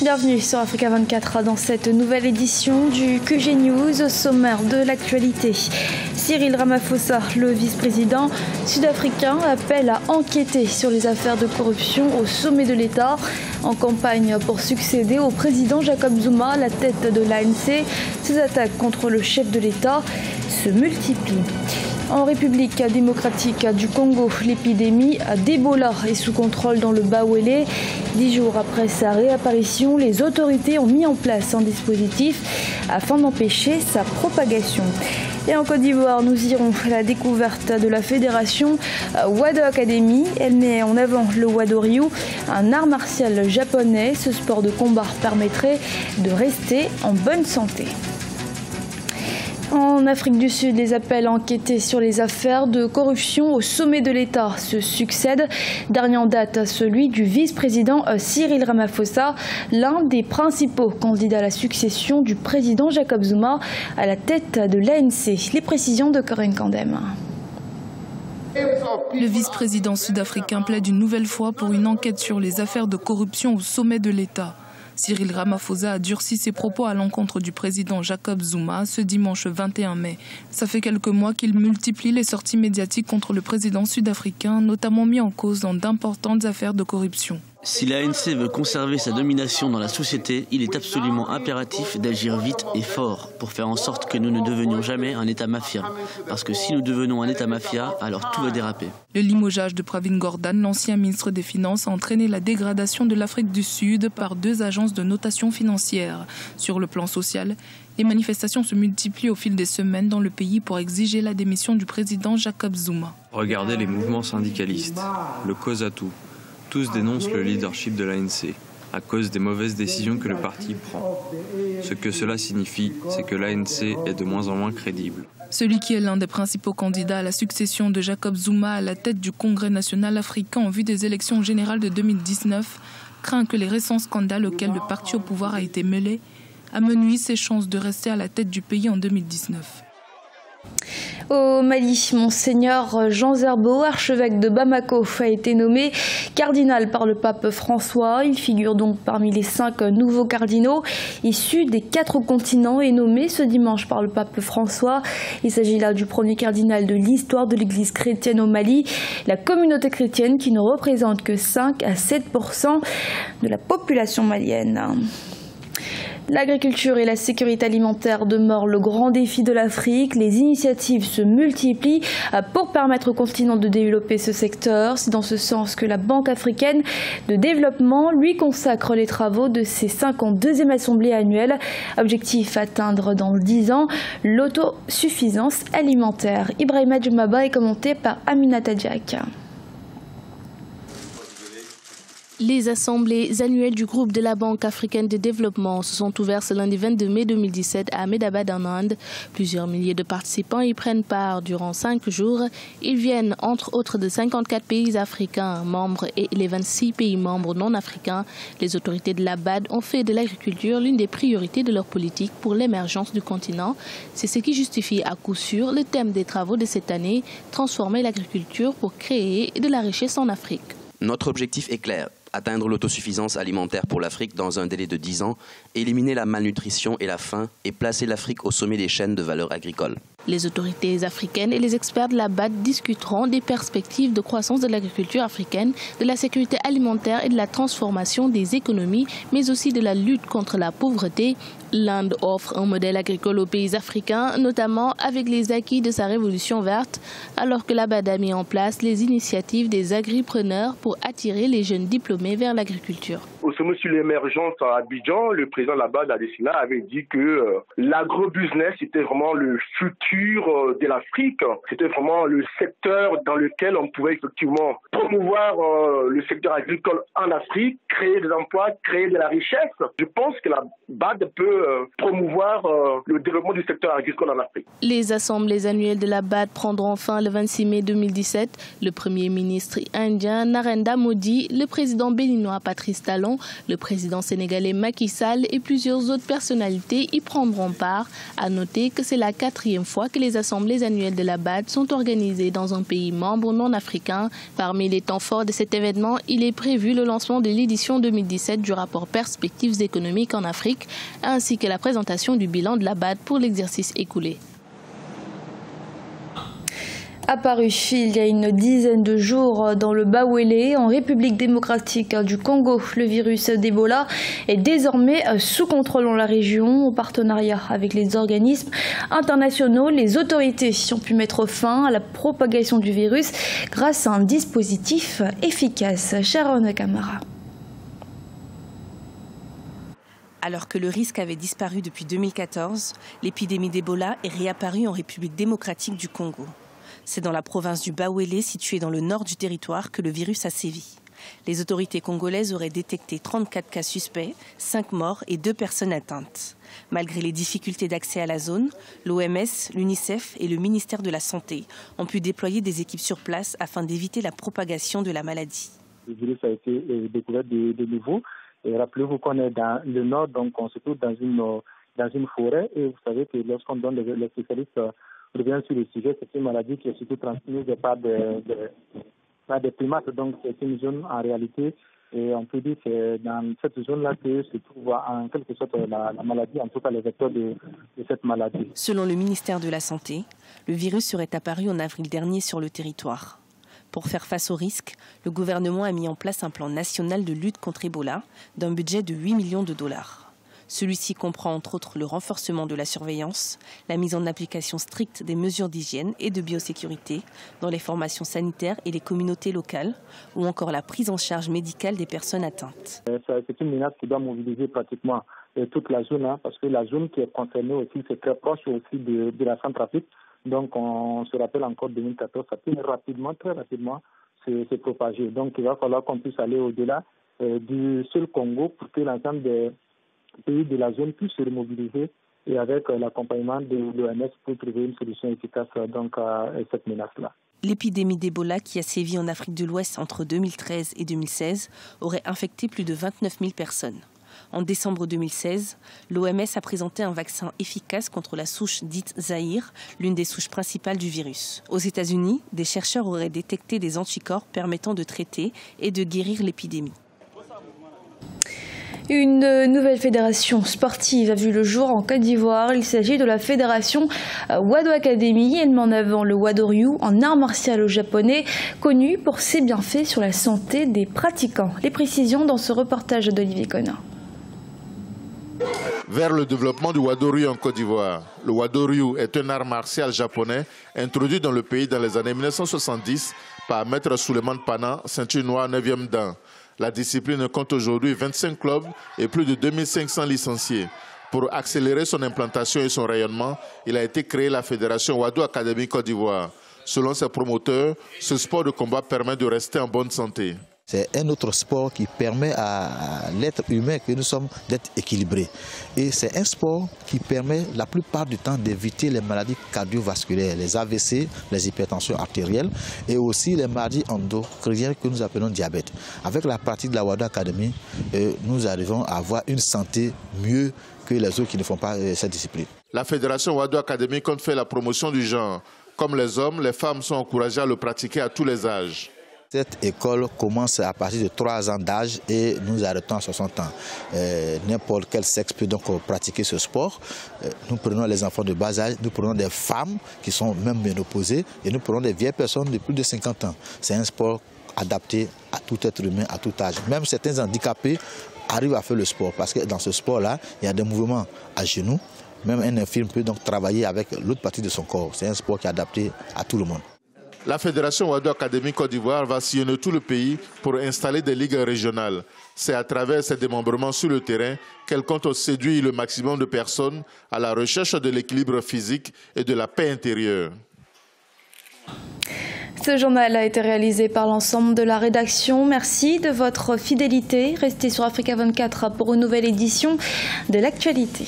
Bienvenue sur Africa 24 dans cette nouvelle édition du QG News. Au sommaire de l'actualité, Cyril Ramaphosa, le vice-président sud-africain, appelle à enquêter sur les affaires de corruption au sommet de l'État. En campagne pour succéder au président Jacob Zuma à la tête de l'ANC, ces attaques contre le chef de l'État se multiplient. En République démocratique du Congo, l'épidémie d'Ebola est sous contrôle dans le Bawele. 10 jours après sa réapparition, les autorités ont mis en place un dispositif afin d'empêcher sa propagation. Et en Côte d'Ivoire, nous irons à la découverte de la fédération Wado Academy. Elle met en avant le Wado Ryu, un art martial japonais. Ce sport de combat permettrait de rester en bonne santé. En Afrique du Sud, les appels à enquêter sur les affaires de corruption au sommet de l'État se succèdent. Dernier en date, celui du vice-président Cyril Ramaphosa, l'un des principaux candidats à la succession du président Jacob Zuma à la tête de l'ANC. Les précisions de Corinne Kandem. Le vice-président sud-africain plaide une nouvelle fois pour une enquête sur les affaires de corruption au sommet de l'État. Cyril Ramaphosa a durci ses propos à l'encontre du président Jacob Zuma ce dimanche 21 mai. Ça fait quelques mois qu'il multiplie les sorties médiatiques contre le président sud-africain, notamment mis en cause dans d'importantes affaires de corruption. Si l'ANC veut conserver sa domination dans la société, il est absolument impératif d'agir vite et fort pour faire en sorte que nous ne devenions jamais un État mafia. Parce que si nous devenons un État mafia, alors tout va déraper. Le limogeage de Pravin Gordhan, l'ancien ministre des Finances, a entraîné la dégradation de l'Afrique du Sud par 2 agences de notation financière. Sur le plan social, les manifestations se multiplient au fil des semaines dans le pays pour exiger la démission du président Jacob Zuma. Regardez les mouvements syndicalistes, le COSATU. Tous dénoncent le leadership de l'ANC à cause des mauvaises décisions que le parti prend. Ce que cela signifie, c'est que l'ANC est de moins en moins crédible. Celui qui est l'un des principaux candidats à la succession de Jacob Zuma à la tête du Congrès national africain en vue des élections générales de 2019 craint que les récents scandales auxquels le parti au pouvoir a été mêlé amenuisent ses chances de rester à la tête du pays en 2019. Au Mali, Monseigneur Jean Zerbo, archevêque de Bamako, a été nommé cardinal par le pape François. Il figure donc parmi les 5 nouveaux cardinaux issus des 4 continents et nommés ce dimanche par le pape François. Il s'agit là du premier cardinal de l'histoire de l'Église chrétienne au Mali, la communauté chrétienne qui ne représente que 5 à 7% de la population malienne. L'agriculture et la sécurité alimentaire demeurent le grand défi de l'Afrique. Les initiatives se multiplient pour permettre au continent de développer ce secteur. C'est dans ce sens que la Banque africaine de développement lui consacre les travaux de ses 52e assemblées annuelles. Objectif atteindre dans 10 ans l'autosuffisance alimentaire. Ibrahima Djoumaba est commenté par Aminata Diak. Les assemblées annuelles du groupe de la Banque africaine de développement se sont ouvertes ce lundi 22 mai 2017 à Ahmedabad en Inde. Plusieurs milliers de participants y prennent part durant 5 jours. Ils viennent entre autres de 54 pays africains membres et les 26 pays membres non africains. Les autorités de la BAD ont fait de l'agriculture l'une des priorités de leur politique pour l'émergence du continent. C'est ce qui justifie à coup sûr le thème des travaux de cette année, transformer l'agriculture pour créer de la richesse en Afrique. Notre objectif est clair. Atteindre l'autosuffisance alimentaire pour l'Afrique dans un délai de 10 ans, éliminer la malnutrition et la faim et placer l'Afrique au sommet des chaînes de valeur agricole. Les autorités africaines et les experts de la BAD discuteront des perspectives de croissance de l'agriculture africaine, de la sécurité alimentaire et de la transformation des économies, mais aussi de la lutte contre la pauvreté. L'Inde offre un modèle agricole aux pays africains, notamment avec les acquis de sa révolution verte, alors que la BAD a mis en place les initiatives des agripreneurs pour attirer les jeunes diplômés vers l'agriculture. Au sommet sur l'émergence à Abidjan, le président de la BAD, Adesina, avait dit que l'agrobusiness était vraiment le futur de l'Afrique. C'était vraiment le secteur dans lequel on pouvait effectivement promouvoir le secteur agricole en Afrique, créer des emplois, créer de la richesse. Je pense que la BAD peut promouvoir le développement du secteur agricole en Afrique. Les assemblées annuelles de la BAD prendront fin le 26 mai 2017. Le Premier ministre indien Narendra Modi, le président béninois Patrice Talon, le président sénégalais Macky Sall et plusieurs autres personnalités y prendront part. À noter que c'est la 4e fois fois que les assemblées annuelles de la BAD sont organisées dans un pays membre non africain. Parmi les temps forts de cet événement, il est prévu le lancement de l'édition 2017 du rapport Perspectives économiques en Afrique, ainsi que la présentation du bilan de la BAD pour l'exercice écoulé. Apparu il y a une dizaine de jours dans le Bawele, en République démocratique du Congo. Le virus d'Ebola est désormais sous contrôle dans la région. En partenariat avec les organismes internationaux, les autorités ont pu mettre fin à la propagation du virus grâce à un dispositif efficace. Sharon Kamara. Alors que le risque avait disparu depuis 2014, l'épidémie d'Ebola est réapparue en République démocratique du Congo. C'est dans la province du Bawele, située dans le nord du territoire, que le virus a sévi. Les autorités congolaises auraient détecté 34 cas suspects, 5 morts et 2 personnes atteintes. Malgré les difficultés d'accès à la zone, l'OMS, l'UNICEF et le ministère de la Santé ont pu déployer des équipes sur place afin d'éviter la propagation de la maladie. Le virus a été découvert de nouveau. Et rappelez-vous qu'on est dans le nord, donc on se trouve dans une forêt. Et vous savez que lorsqu'on donne les spécialistes revient sur le sujet, c'est une maladie qui est surtout transmise par des primates. Donc c'est une zone en réalité, et on peut dire que c'est dans cette zone-là que se trouve en quelque sorte la maladie, en tout cas les vecteurs de cette maladie. Selon le ministère de la Santé, le virus serait apparu en avril dernier sur le territoire. Pour faire face au risque, le gouvernement a mis en place un plan national de lutte contre Ebola d'un budget de 8 millions de dollars. Celui-ci comprend entre autres le renforcement de la surveillance, la mise en application stricte des mesures d'hygiène et de biosécurité dans les formations sanitaires et les communautés locales, ou encore la prise en charge médicale des personnes atteintes. C'est une menace qui doit mobiliser pratiquement toute la zone, parce que la zone qui est concernée aussi, c'est très proche aussi de la Centrafrique. Donc on se rappelle encore 2014, ça peut rapidement, très rapidement se propager. Donc il va falloir qu'on puisse aller au-delà du seul Congo pour que l'ensemble des pays de la zone puissent se remobiliser et avec l'accompagnement de l'OMS pour trouver une solution efficace donc, à cette menace-là. L'épidémie d'Ebola qui a sévi en Afrique de l'Ouest entre 2013 et 2016 aurait infecté plus de 29 000 personnes. En décembre 2016, l'OMS a présenté un vaccin efficace contre la souche dite Zaïre, l'une des souches principales du virus. Aux États-Unis, des chercheurs auraient détecté des anticorps permettant de traiter et de guérir l'épidémie. Une nouvelle fédération sportive a vu le jour en Côte d'Ivoire. Il s'agit de la fédération Wado Academy. Elle met en avant le Wado-Ryu, un art martial japonais connu pour ses bienfaits sur la santé des pratiquants. Les précisions dans ce reportage d'Olivier Conin. Vers le développement du Wado-Ryu en Côte d'Ivoire. Le Wado-Ryu est un art martial japonais introduit dans le pays dans les années 1970 par Maître Suleiman Pana, ceinture noire 9e dan. La discipline compte aujourd'hui 25 clubs et plus de 2500 licenciés. Pour accélérer son implantation et son rayonnement, il a été créé la fédération Wado Academy Côte d'Ivoire. Selon ses promoteurs, ce sport de combat permet de rester en bonne santé. C'est un autre sport qui permet à l'être humain que nous sommes d'être équilibrés. Et c'est un sport qui permet la plupart du temps d'éviter les maladies cardiovasculaires, les AVC, les hypertensions artérielles et aussi les maladies endocriniennes que nous appelons diabète. Avec la pratique de la Wado Academy, nous arrivons à avoir une santé mieux que les autres qui ne font pas cette discipline. La fédération Wado Academy compte faire la promotion du genre. Comme les hommes, les femmes sont encouragées à le pratiquer à tous les âges. Cette école commence à partir de 3 ans d'âge et nous arrêtons à 60 ans. N'importe quel sexe peut donc pratiquer ce sport. Nous prenons les enfants de bas âge, nous prenons des femmes qui sont même ménopausées et nous prenons des vieilles personnes de plus de 50 ans. C'est un sport adapté à tout être humain, à tout âge. Même certains handicapés arrivent à faire le sport parce que dans ce sport-là, il y a des mouvements à genoux. Même un infirme peut donc travailler avec l'autre partie de son corps. C'est un sport qui est adapté à tout le monde. La fédération Wado Academy Côte d'Ivoire va sillonner tout le pays pour installer des ligues régionales. C'est à travers ces démembrements sur le terrain qu'elle compte séduire le maximum de personnes à la recherche de l'équilibre physique et de la paix intérieure. Ce journal a été réalisé par l'ensemble de la rédaction. Merci de votre fidélité. Restez sur Africa 24 pour une nouvelle édition de l'actualité.